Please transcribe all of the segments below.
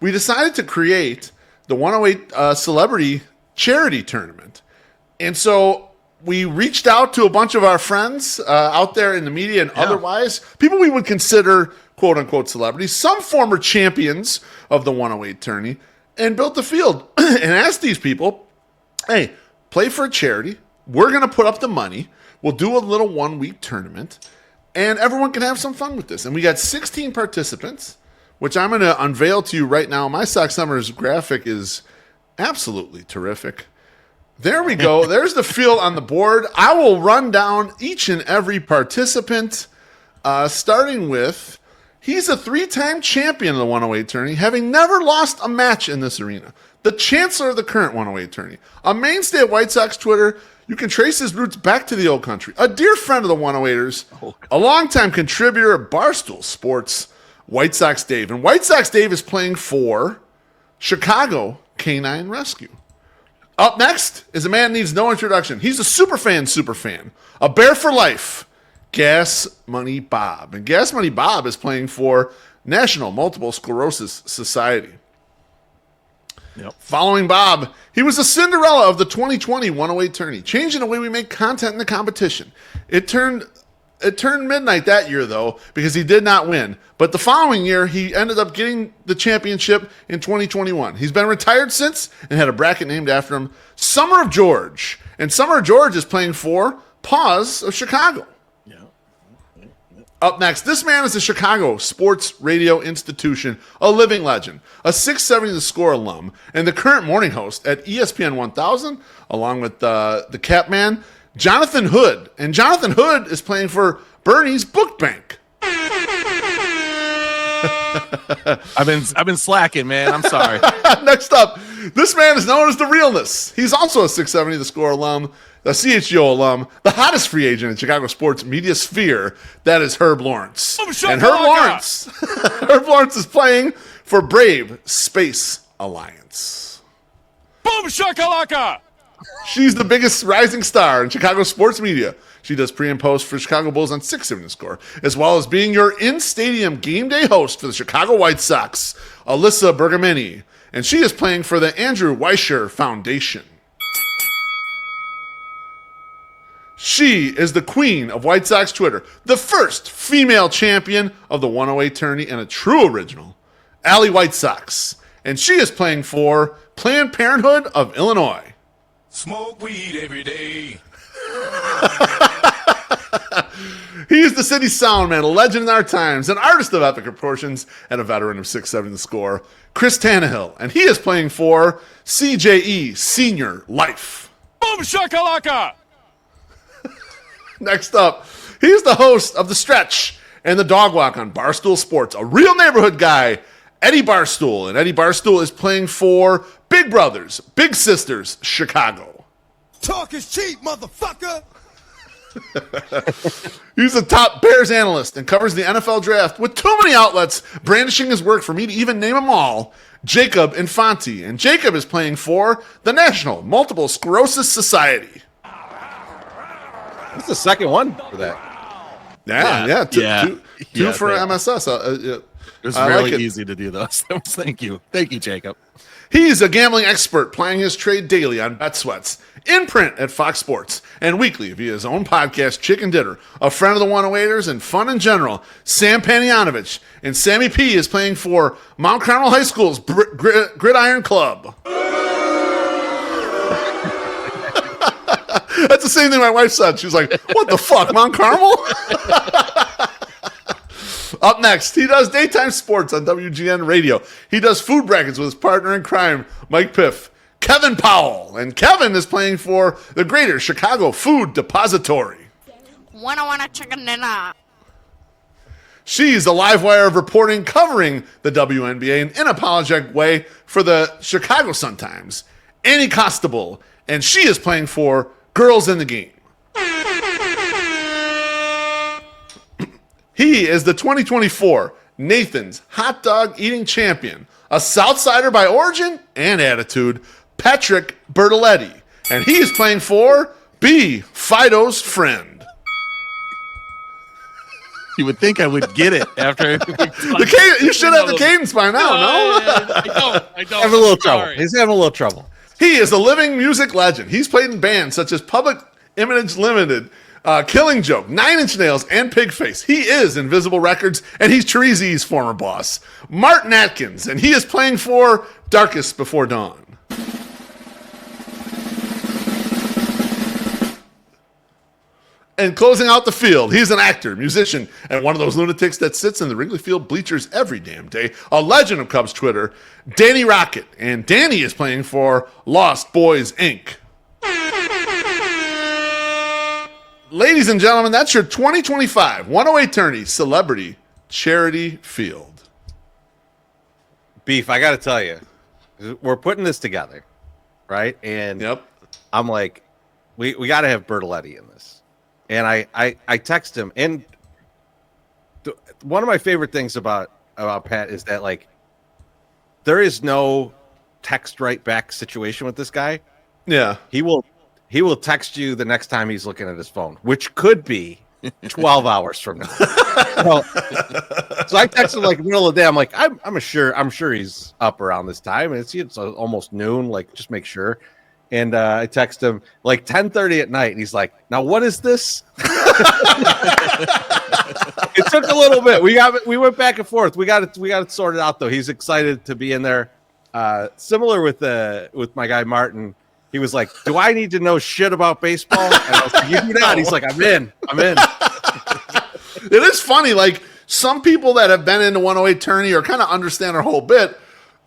we decided to create the 108 Celebrity Charity Tournament. And so we reached out to a bunch of our friends out there in the media and otherwise, people we would consider quote-unquote celebrities, some former champions of the 108 tourney, and built the field and asked these people, hey, play for a charity. We're going to put up the money. We'll do a little 1-week tournament, and everyone can have some fun with this. And we got 16 participants, which I'm going to unveil to you right now. My Sock Summers graphic is absolutely terrific. There we go. There's the field on the board. I will run down each and every participant, starting with, he's a 3-time champion of the 108 tourney, having never lost a match in this arena. The chancellor of the current 108 tourney. A mainstay at White Sox Twitter. You can trace his roots back to the old country. A dear friend of the 108ers. A longtime contributor of Barstool Sports, White Sox Dave. And White Sox Dave is playing for Chicago Canine Rescue. Up next is a man needs no introduction. He's a superfan. A bear for life. Gas Money Bob. And Gas Money Bob is playing for National Multiple Sclerosis Society. Yep. Following Bob, he was the Cinderella of the 2020 108 tourney, changing the way we make content in the competition. It turned midnight that year, though, because he did not win. But the following year, he ended up getting the championship in 2021. He's been retired since and had a bracket named after him, Summer of George. And Summer of George is playing for Paws of Chicago. Up next, this man is a Chicago sports radio institution, a living legend, a 670 The Score alum, and the current morning host at ESPN 1000, along with the cap man, Jonathan Hood. And Jonathan Hood is playing for Bernie's Book Bank. I've been slacking, man. I'm sorry. Next up, this man is known as The Realness. He's also a 670 The Score alum, a CHGO alum, the hottest free agent in Chicago sports media sphere. That is Herb Lawrence. And Herb Lawrence is playing for Brave Space Alliance. Boom shakalaka! She's the biggest rising star in Chicago sports media. She does pre and post for Chicago Bulls on 670 The Score, as well as being your in-stadium game day host for the Chicago White Sox, Alyssa Bergamini. And she is playing for the Andrew Weischer Foundation. She is the queen of White Sox Twitter, the first female champion of the 108 tourney and a true original, Allie White Sox. And she is playing for Planned Parenthood of Illinois. Smoke weed every day. He is the city sound man, a legend in our times, an artist of epic proportions, and a veteran of 670 The Score, Chris Tannehill. And he is playing for CJE Senior Life. Boom shakalaka! Next up, he's the host of The Stretch and The Dog Walk on Barstool Sports, a real neighborhood guy, Eddie Barstool. And Eddie Barstool is playing for Big Brothers, Big Sisters, Chicago. Talk is cheap, motherfucker! He's a top Bears analyst and covers the NFL draft with too many outlets brandishing his work for me to even name them all, Jacob Infanti. And Jacob is playing for the National Multiple Sclerosis Society. That's the second one for that. Two for MSS. It was really easy to do those. Thank you, Jacob. He's a gambling expert, playing his trade daily on Bet Sweats, in print at Fox Sports, and weekly via his own podcast, Chicken Dinner. A friend of the 108ers and fun in general, Sam Panianovich. And Sammy P is playing for Mount Carmel High School's Gridiron Club. That's the same thing my wife said. She was like, what the fuck, Mount Carmel? Up next, he does daytime sports on WGN Radio. He does food brackets with his partner in crime, Mike Piff, Kevin Powell. And Kevin is playing for the Greater Chicago Food Depository. Want a chicken dinner. She's a live wire of reporting covering the WNBA in an unapologetic way for the Chicago Sun-Times, Annie Costable. And she is playing for Girls in the Game. He is the 2024 Nathan's Hot Dog Eating Champion, a Southsider by origin and attitude, Patrick Bertoletti. And he is playing for B. Fido's Friend. You would think I would get it after You should have the cadence by now, no? I don't. having a little trouble. He's having a little trouble. He is a living music legend. He's played in bands such as Public Image Limited, Killing Joke, 9 Inch Nails, and Pigface. He is Invisible Records, and he's Terezi's former boss, Martin Atkins, and he is playing for Darkest Before Dawn. And closing out the field, he's an actor, musician, and one of those lunatics that sits in the Wrigley Field bleachers every damn day. A legend of Cubs Twitter, Danny Rocket. And Danny is playing for Lost Boys, Inc. Ladies and gentlemen, that's your 2025 108 Tourney Celebrity Charity Field. Beef, I got to tell you, we're putting this together, right? And Yep. I'm like, we got to have Bertoletti in this. And I text him, and one of my favorite things about Pat is that, like, there is no text right back situation with this guy. Yeah. He will text you the next time he's looking at his phone, which could be 12 hours from now. So I texted him like middle of the day. I'm like, I'm sure he's up around this time, and it's almost noon. Like, just make sure. And I text him like 10:30 at night, and he's like, "Now what is this?" It took a little bit. We went back and forth. We got it sorted out though. He's excited to be in there. Similar with my guy Martin. He was like, "Do I need to know shit about baseball?" And I was like, "You do not." He's like, "I'm in." It is funny, like, some people that have been into 108 Tourney or kind of understand our whole bit,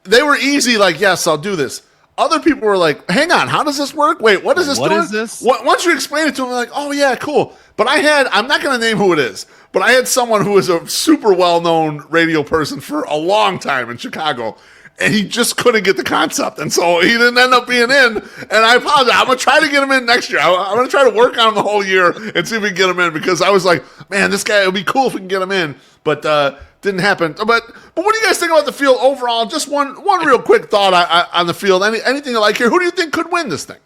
they were easy, like, yes, I'll do this. Other people were like, hang on, how does this work? Wait, what is this doing? What is this? Once you explain it to them, they're like, oh, yeah, cool. But I'm not going to name who it is, but I had someone who was a super well-known radio person for a long time in Chicago, and he just couldn't get the concept. And so he didn't end up being in, and I apologize. I'm going to try to get him in next year. I'm going to try to work on him the whole year and see if we can get him in, because I was like, man, this guy, it would be cool if we can get him in. But didn't happen. But what do you guys think about the field overall? Just one real quick thought on the field. Anything you like here? Who do you think could win this thing?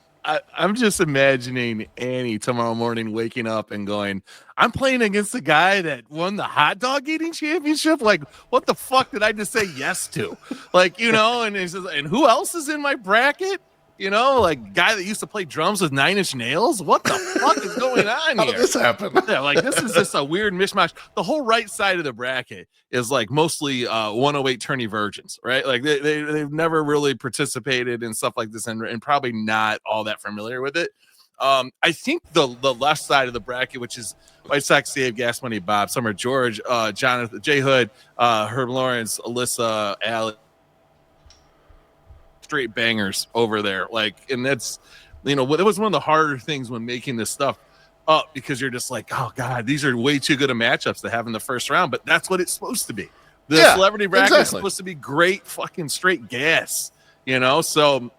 I'm just imagining Annie tomorrow morning waking up and going, I'm playing against the guy that won the hot dog eating championship. Like, what the fuck did I just say yes to? Like, and he says, and who else is in my bracket? Like, guy that used to play drums with 9 Inch Nails. What the fuck is going on here? How did this happen? Yeah, like, this is just a weird mishmash. The whole right side of the bracket is like mostly 108 Tourney virgins, right? Like they've never really participated in stuff like this and probably not all that familiar with it. I think the left side of the bracket, which is White Sox, Dave, Gas Money, Bob, Summer, George, Jonathan, Jay Hood, Herb Lawrence, Alyssa, Allie. Straight bangers over there. Like, and that's, it was one of the harder things when making this stuff up, because you're just like, oh God, these are way too good of matchups to have in the first round, but that's what it's supposed to be. The celebrity bracket is supposed to be great fucking straight gas, so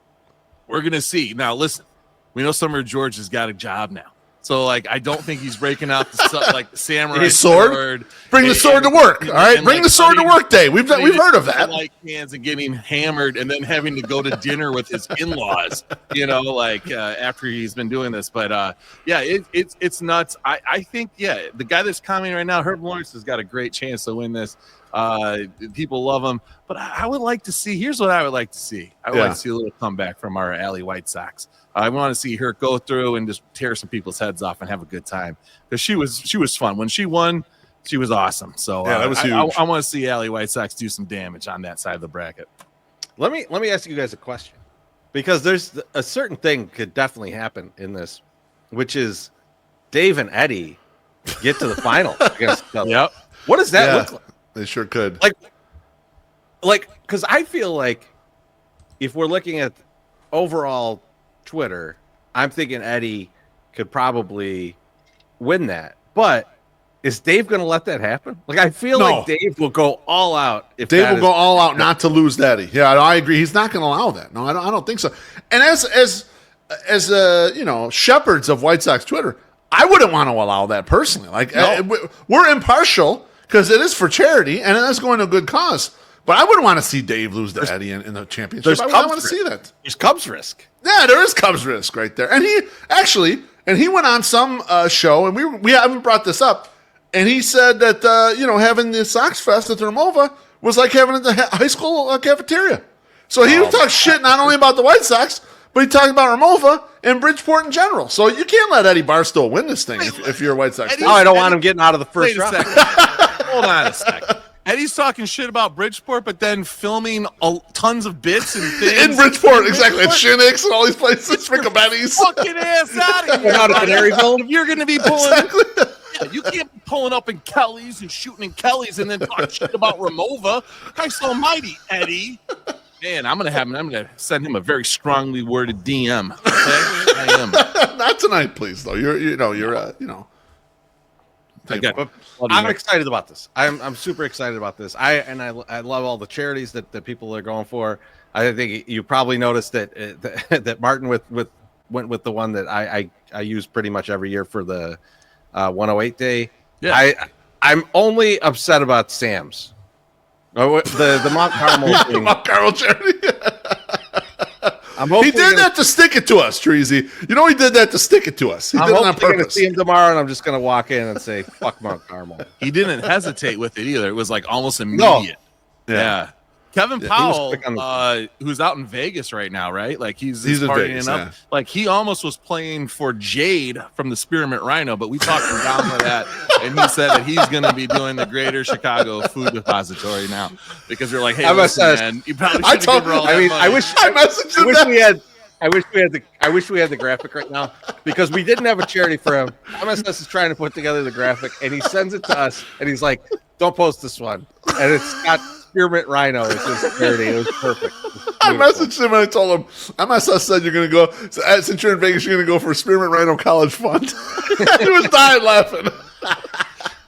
we're going to see. Now, listen, we know Summer George has got a job now. So, like, I don't think he's breaking out the samurai his sword. Bring the sword to work. All right, bring the sword to work day. We've heard of that. Like hands and getting hammered, and then having to go to dinner with his in-laws. After he's been doing this. But it's nuts. I think the guy that's commenting right now, Herb Lawrence, has got a great chance to win this. People love him, but I would like to see. Here's what I would like to see. I would like to see a little comeback from our Alley White Sox. I want to see her go through and just tear some people's heads off and have a good time, because she was fun when she won. She was awesome. So that was huge. I want to see Alley White Sox do some damage on that side of the bracket. Let me ask you guys a question, because there's a certain thing could definitely happen in this, which is Dave and Eddie get to the final against each other. Yep. What does that look like? They sure could. Like, because I feel like if we're looking at overall Twitter, I'm thinking Eddie could probably win that. But is Dave going to let that happen? Like, I feel like Dave will go all out. If Dave will go all out not to lose Eddie. Yeah, I agree. He's not going to allow that. No, I don't think so. And as shepherds of White Sox Twitter, I wouldn't want to allow that personally. Like, we're impartial because it is for charity and it is going to a good cause. But I wouldn't want to see Dave lose to Eddie in the championship. I want to see that. There's Cubs risk. Yeah, there is Cubs risk right there. And he went on some show, and we haven't brought this up. And he said that, having the Sox Fest at the Ramova was like having it at the high school cafeteria. So he was talking shit not only about the White Sox, but he talked about Ramova and Bridgeport in general. So you can't let Eddie Barstow win this thing if you're a White Sox fan. No, I don't want him getting out of the first Wait a round. second. Hold on a second. Eddie's talking shit about Bridgeport, but then filming tons of bits and things. In Bridgeport, exactly. At Shinnick's and all these places, Riccobetti's. Fucking ass out of here. Out of Canaryville? If you're going to be pulling, Exactly. yeah, you can't be pulling up in Kelly's and shooting in Kelly's and then talk shit about Ramova. Christ almighty, Eddie. Man, I'm gonna send him a very strongly worded DM. Okay? I am. Not tonight, please, though. I got I'm excited about this. I'm super excited about this. I love all the charities that people are going for. I think you probably noticed that that Martin went with the one that I use pretty much every year for the 108 day. Yeah. I'm only upset about Sam's. The Mount Carmel thing. Mount Carmel charity. I'm He hopefully did that to stick it to us, Treasy. You know he did that to stick it to us. He I'm did it on hopefully going to purpose. see him tomorrow, and I'm just going to walk in and say, "Fuck Mount Carmel." He didn't hesitate with it either. It was like almost immediate. Yeah. Kevin he was Powell, quick on the- who's out in Vegas right now, right? Like he's in partying Vegas, up. yeah. Like he almost was playing for Jade from the Spearmint Rhino, but we talked him down with that, and he said that he's going to be doing the Greater Chicago Food Depository now because we're like, hey, listen, man, you probably should give her all that money. I messaged him that. I wish we had the graphic right now because we didn't have a charity for him. MSS is trying to put together the graphic, and he sends it to us, and he's like, "Don't post this one," and it's got Spearmint Rhino as his charity. It was perfect. It was I beautiful. messaged him and I told him, MSS said you're going to go, since you're in Vegas, you're going to go for a Spearmint Rhino College Fund. He was dying laughing.